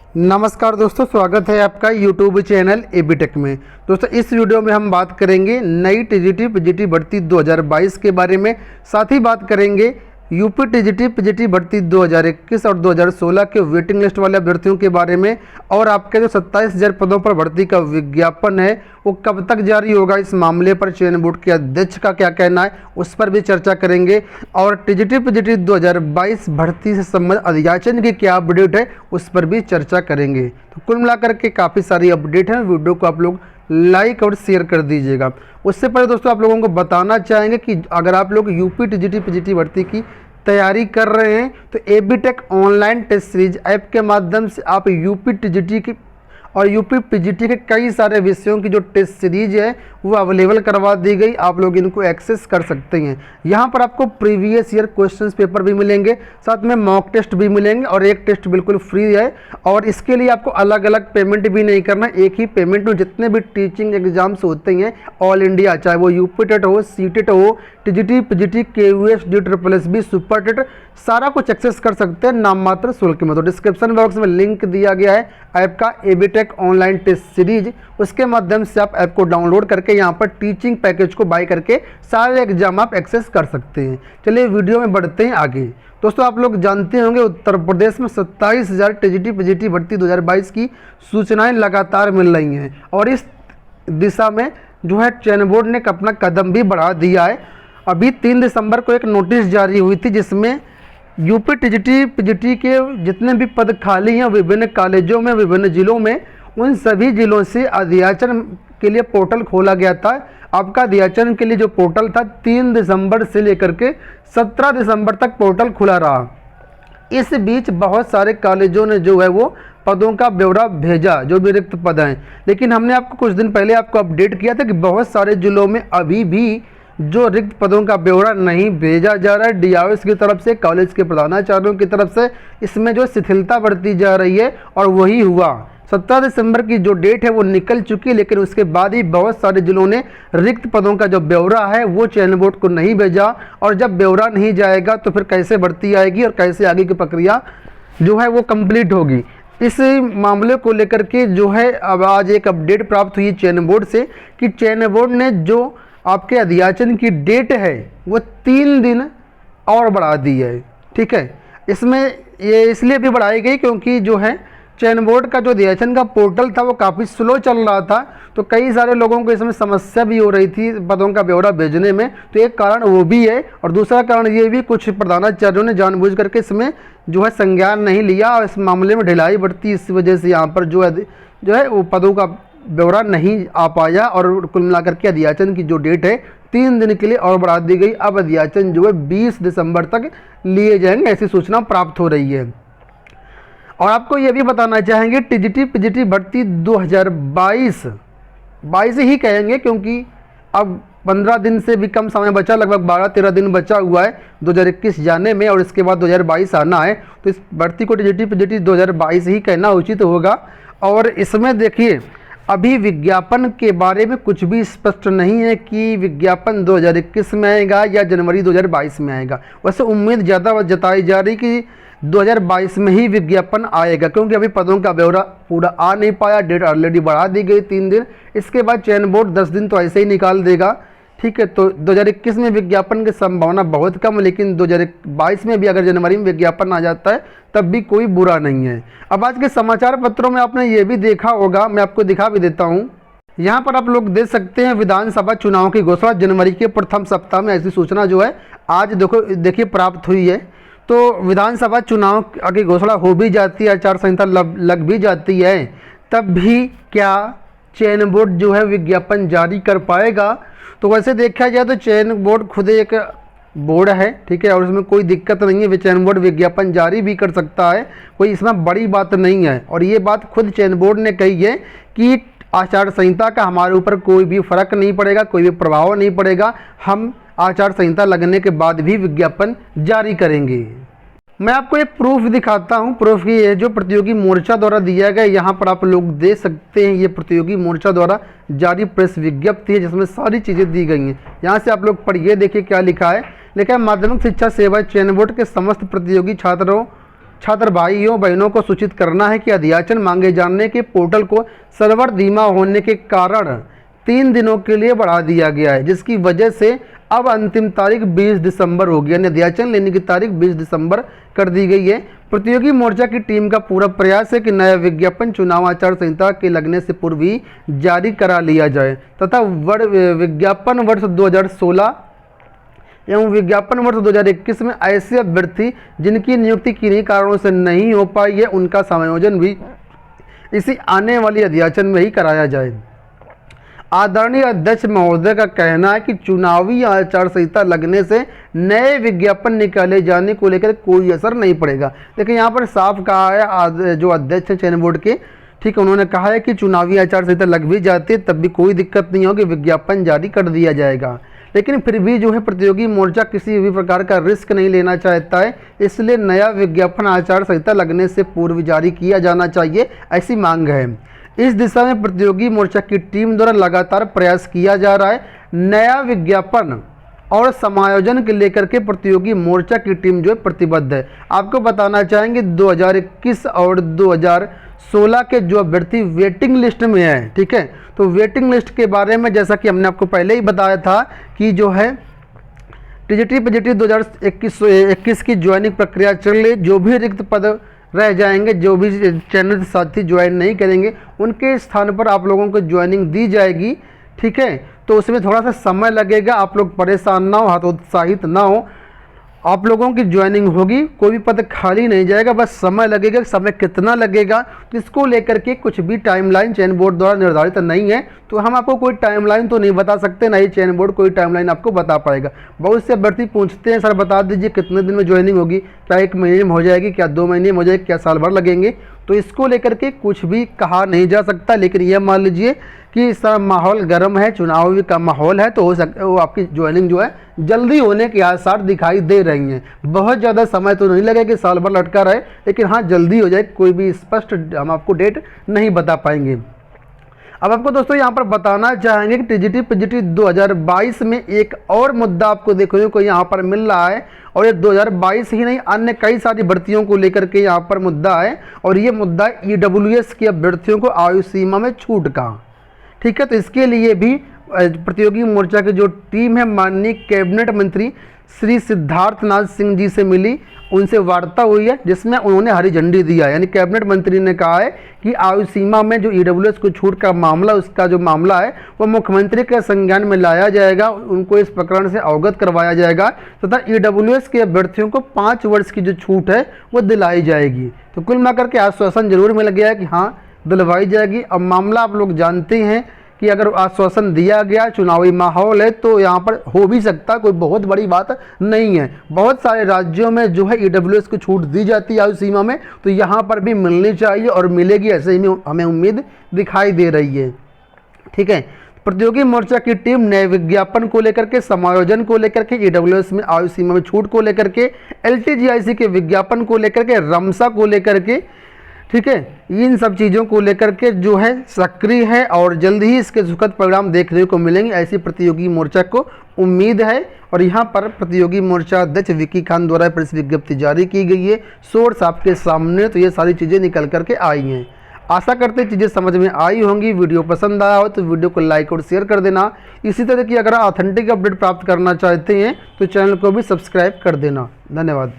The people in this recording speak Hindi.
नमस्कार दोस्तों, स्वागत है आपका यूट्यूब चैनल एबी टेक में। दोस्तों इस वीडियो में हम बात करेंगे नई टीजीटी पीजीटी भर्ती 2022 के बारे में। साथ ही बात करेंगे यूपी टीजीटी पीजीटी भर्ती 2021 और 2016 के वेटिंग लिस्ट वाले अभ्यर्थियों के बारे में। और आपके जो 27,000 पदों पर भर्ती का विज्ञापन है वो कब तक जारी होगा, इस मामले पर चयन बोर्ड के अध्यक्ष का क्या कहना है, उस पर भी चर्चा करेंगे। और टीजीटी पीजीटी 2022 भर्ती से संबंधित अधियाचन की क्या अपडेट है उस पर भी चर्चा करेंगे। तो कुल मिलाकर के काफ़ी सारी अपडेट हैं। वीडियो को आप लोग लाइक और शेयर कर दीजिएगा। उससे पहले दोस्तों आप लोगों को बताना चाहेंगे कि अगर आप लोग यूपी टीजीटी पीजीटी भर्ती की तैयारी कर रहे हैं तो AB tech online test series app के माध्यम से आप यूपी टीजीटी की और यूपी पीजीटी के कई सारे विषयों की जो टेस्ट सीरीज है वो अवेलेबल करवा दी गई। आप लोग इनको एक्सेस कर सकते हैं। यहाँ पर आपको प्रीवियस ईयर क्वेश्चंस पेपर भी मिलेंगे, साथ में मॉक टेस्ट भी मिलेंगे और एक टेस्ट बिल्कुल फ्री है। और इसके लिए आपको अलग अलग पेमेंट भी नहीं करना, एक ही पेमेंट में जितने भी टीचिंग एग्जाम्स होते हैं ऑल इंडिया, चाहे वो यूपी टेट हो, सीटेट हो, TGT PGT, KUS, DSSB, super TET, सारा कुछ एक्सेस कर सकते हैं नाम मात्र शुल्क में। तो डिस्क्रिप्शन बॉक्स में लिंक दिया गया है ऐप का AB tech online test series, उसके माध्यम से आप ऐप को डाउनलोड करके यहाँ पर टीचिंग पैकेज को बाय करके सारे एग्जाम आप एक्सेस कर सकते हैं। चलिए वीडियो में बढ़ते हैं आगे। दोस्तों आप लोग जानते होंगे उत्तर प्रदेश में 27,000 टीजीटी पीजीटी भर्ती 2022 की सूचनाएं लगातार मिल रही हैं और इस दिशा में जो है चयन बोर्ड ने अपना कदम भी बढ़ा दिया है। अभी 3 दिसंबर को एक नोटिस जारी हुई थी जिसमें यूपी टीजीटी पीजीटी के जितने भी पद खाली हैं विभिन्न कॉलेजों में, विभिन्न जिलों में, उन सभी जिलों से अधियाचन के लिए पोर्टल खोला गया था। आपका अधियाचन के लिए जो पोर्टल था 3 दिसंबर से लेकर के 17 दिसंबर तक पोर्टल खुला रहा। इस बीच बहुत सारे कॉलेजों ने जो है वो पदों का ब्यौरा भेजा, जो भी रिक्त पद हैं। लेकिन हमने आपको कुछ दिन पहले आपको अपडेट किया था कि बहुत सारे जिलों में अभी भी जो रिक्त पदों का ब्यौरा नहीं भेजा जा रहा है डीआरएस की तरफ से, कॉलेज के प्रधानाचार्यों की तरफ से, इसमें जो शिथिलता बरती जा रही है। और वही हुआ, 17 दिसंबर की जो डेट है वो निकल चुकी, लेकिन उसके बाद ही बहुत सारे जिलों ने रिक्त पदों का जो ब्यौरा है वो चयन बोर्ड को नहीं भेजा। और जब ब्यौरा नहीं जाएगा तो फिर कैसे भर्ती आएगी और कैसे आगे की प्रक्रिया जो है वो कंप्लीट होगी। इस मामले को लेकर के जो है अब आज एक अपडेट प्राप्त हुई चयन बोर्ड से कि चयन बोर्ड ने जो आपके अधियाचन की डेट है वो 3 दिन और बढ़ा दी है। ठीक है, इसमें ये इसलिए भी बढ़ाई गई क्योंकि जो है चयन बोर्ड का जो अधियाचन का पोर्टल था वो काफ़ी स्लो चल रहा था, तो कई सारे लोगों को इसमें समस्या भी हो रही थी पदों का ब्यौरा भेजने में। तो एक कारण वो भी है और दूसरा कारण ये भी कुछ प्रधानाचार्यों ने जानबूझ करके इसमें जो है संज्ञान नहीं लिया और इस मामले में ढिलाई बढ़ती, इस वजह से यहाँ पर जो है वो पदों का ब्यौरा नहीं आ पाया। और कुल मिलाकर के अधियाचन की जो डेट है 3 दिन के लिए और बढ़ा दी गई। अब अधियाचन जो है 20 दिसंबर तक लिए जाएंगे, ऐसी सूचना प्राप्त हो रही है। और आपको ये भी बताना चाहेंगे टीजीटी पीजीटी भर्ती 2022 ही कहेंगे क्योंकि अब 15 दिन से भी कम समय बचा, लगभग 12-13 दिन बचा हुआ है 2021 जाने में और इसके बाद 2022 आना है। तो इस भर्ती को टीजीटी पीजीटी 2022 ही कहना उचित होगा। और इसमें देखिए अभी विज्ञापन के बारे में कुछ भी स्पष्ट नहीं है कि विज्ञापन 2021 में आएगा या जनवरी 2022 में आएगा। वैसे उम्मीद ज़्यादा जताई जा रही कि 2022 में ही विज्ञापन आएगा क्योंकि अभी पदों का ब्यौरा पूरा आ नहीं पाया, डेट ऑलरेडी बढ़ा दी गई 3 दिन। इसके बाद चयन बोर्ड 10 दिन तो ऐसे ही निकाल देगा। ठीक है, तो 2021 में विज्ञापन की संभावना बहुत कम, लेकिन 2022 में भी अगर जनवरी में विज्ञापन आ जाता है तब भी कोई बुरा नहीं है। अब आज के समाचार पत्रों में आपने ये भी देखा होगा, मैं आपको दिखा भी देता हूँ। यहाँ पर आप लोग देख सकते हैं विधानसभा चुनाव की घोषणा जनवरी के प्रथम सप्ताह में, ऐसी सूचना जो है आज देखिए प्राप्त हुई है। तो विधानसभा चुनाव की घोषणा हो भी जाती है, आचार संहिता लग भी जाती है, तब भी क्या चयन बोर्ड जो है विज्ञापन जारी कर पाएगा? तो वैसे देखा जाए तो चयन बोर्ड खुद एक बोर्ड है, ठीक है, और उसमें कोई दिक्कत नहीं है। चयन बोर्ड विज्ञापन जारी भी कर सकता है, कोई इसमें बड़ी बात नहीं है। और ये बात खुद चयन बोर्ड ने कही है कि आचार संहिता का हमारे ऊपर कोई भी फर्क नहीं पड़ेगा, कोई भी प्रभाव नहीं पड़ेगा, हम आचार संहिता लगने के बाद भी विज्ञापन जारी करेंगे। मैं आपको एक प्रूफ दिखाता हूं। प्रूफ की ये जो प्रतियोगी मोर्चा द्वारा दिया गया, यहाँ पर आप लोग देख सकते हैं, ये प्रतियोगी मोर्चा द्वारा जारी प्रेस विज्ञप्ति है जिसमें सारी चीज़ें दी गई हैं। यहाँ से आप लोग पढ़िए, देखिए क्या लिखा है। लिखा है माध्यमिक शिक्षा सेवा चयन बोर्ड के समस्त प्रतियोगी छात्रों छात्र भाइयों बहनों को सूचित करना है कि अध्याचन मांगे जाने के पोर्टल को सर्वर धीमा होने के कारण 3 दिनों के लिए बढ़ा दिया गया है, जिसकी वजह से अब अंतिम तारीख 20 दिसंबर होगी, यानी अध्याचन लेने की तारीख 20 दिसंबर कर दी गई है। प्रतियोगी मोर्चा की टीम का पूरा प्रयास है कि नया विज्ञापन चुनाव आचार संहिता के लगने से पूर्व ही जारी करा लिया जाए तथा विज्ञापन वर्ष 2016 एवं विज्ञापन वर्ष 2021 में ऐसे अभ्यर्थी जिनकी नियुक्ति किन्हीं कारणों से नहीं हो पाई है उनका समायोजन भी इसी आने वाली अध्याचन में ही कराया जाए। आदरणीय अध्यक्ष महोदय का कहना है कि चुनावी आचार संहिता लगने से नए विज्ञापन निकाले जाने को लेकर कोई असर नहीं पड़ेगा। लेकिन यहाँ पर साफ कहा है जो अध्यक्ष हैं चयन बोर्ड के, ठीक है, उन्होंने कहा है कि चुनावी आचार संहिता लग भी जाती है तब भी कोई दिक्कत नहीं होगी, विज्ञापन जारी कर दिया जाएगा। लेकिन फिर भी जो है प्रतियोगी मोर्चा किसी भी प्रकार का रिस्क नहीं लेना चाहता है, इसलिए नया विज्ञापन आचार संहिता लगने से पूर्व जारी किया जाना चाहिए, ऐसी मांग है। इस दिशा में प्रतियोगी मोर्चा की टीम द्वारा लगातार प्रयास किया जा रहा है। नया विज्ञापन और समायोजन के लेकर के प्रतियोगी मोर्चा की टीम जो है प्रतिबद्ध है। आपको बताना चाहेंगे 2021 और 2016 के जो अभ्यर्थी वेटिंग लिस्ट में है, ठीक है, तो वेटिंग लिस्ट के बारे में जैसा कि हमने आपको पहले ही बताया था कि जो है टीजीटी पीजीटी 2021 की ज्वाइनिंग प्रक्रिया चल रही, जो भी रिक्त पद रह जाएंगे, जो भी चयनित साथी ज्वाइन नहीं करेंगे उनके स्थान पर आप लोगों को ज्वाइनिंग दी जाएगी, ठीक है। तो उसमें थोड़ा सा समय लगेगा, आप लोग परेशान ना हो, हतोत्साहित ना हो, आप लोगों की ज्वाइनिंग होगी, कोई भी पद खाली नहीं जाएगा, बस समय लगेगा। समय कितना लगेगा तो इसको लेकर के कुछ भी टाइमलाइन चयन बोर्ड द्वारा निर्धारित नहीं है, तो हम आपको कोई टाइमलाइन तो नहीं बता सकते, ना ही चयन बोर्ड कोई टाइमलाइन आपको बता पाएगा। बहुत से अभ्यर्थी पूछते हैं सर बता दीजिए कितने दिन में ज्वाइनिंग होगी, क्या 1 महीने में हो जाएगी, क्या 2 महीने में हो जाएगी, क्या साल भर लगेंगे, तो इसको लेकर के कुछ भी कहा नहीं जा सकता। लेकिन यह मान लीजिए कि इस तरह माहौल गर्म है, चुनावी का माहौल है, तो हो सकता है वो आपकी ज्वाइनिंग जो है जल्दी होने के आसार दिखाई दे रही हैं। बहुत ज़्यादा समय तो नहीं लगेगा कि साल भर लटका रहे, लेकिन हाँ जल्दी हो जाए, कोई भी स्पष्ट हम आपको डेट नहीं बता पाएंगे। अब आपको दोस्तों यहाँ पर बताना चाहेंगे कि टीजीटी पीजीटी 2022 में एक और मुद्दा आपको देखने को यहाँ पर मिल रहा है, और ये 2022 ही नहीं अन्य कई सारी भर्तियों को लेकर के यहाँ पर मुद्दा है, और ये मुद्दा ईडब्ल्यूएस के अभ्यर्थियों को आयु सीमा में छूट का, ठीक है। तो इसके लिए भी प्रतियोगी मोर्चा की जो टीम है माननीय कैबिनेट मंत्री श्री सिद्धार्थनाथ सिंह जी से मिली, उनसे वार्ता हुई है, जिसमें उन्होंने हरी झंडी दिया है। यानी कैबिनेट मंत्री ने कहा है कि आयु सीमा में जो ईडब्ल्यूएस को छूट का मामला, उसका जो मामला है वो मुख्यमंत्री के संज्ञान में लाया जाएगा, उनको इस प्रकरण से अवगत करवाया जाएगा तथा ईडब्ल्यूएस के अभ्यर्थियों को 5 वर्ष की जो छूट है वो दिलाई जाएगी। तो कुल मिलाकर के आश्वासन जरूर मिल गया है कि हाँ दिलवाई जाएगी। अब मामला आप लोग जानते हैं कि अगर आश्वासन दिया गया, चुनावी माहौल है, तो यहाँ पर हो भी सकता, कोई बहुत बड़ी बात नहीं है। बहुत सारे राज्यों में जो है ईडब्ल्यूएस को छूट दी जाती है आयु सीमा में, तो यहाँ पर भी मिलनी चाहिए और मिलेगी, ऐसे ही हमें उम्मीद दिखाई दे रही है, ठीक है। प्रतियोगी मोर्चा की टीम नए विज्ञापन को लेकर के, समायोजन को लेकर के, ईडब्ल्यूएस में आयु सीमा में छूट को लेकर के, एलटीजीआईसी के विज्ञापन को लेकर के, रमसा को लेकर के, ठीक है, इन सब चीज़ों को लेकर के जो है सक्रिय है और जल्द ही इसके सुखद परिणाम देखने को मिलेंगे, ऐसी प्रतियोगी मोर्चा को उम्मीद है। और यहाँ पर प्रतियोगी मोर्चा अध्यक्ष विकी खान द्वारा प्रेस विज्ञप्ति जारी की गई है, सोर्स आपके सामने, तो ये सारी चीज़ें निकल करके आई हैं। आशा करते चीज़ें समझ में आई होंगी। वीडियो पसंद आया हो तो वीडियो को लाइक और शेयर कर देना। इसी तरह की अगर ऑथेंटिक अपडेट प्राप्त करना चाहते हैं तो चैनल को भी सब्सक्राइब कर देना। धन्यवाद।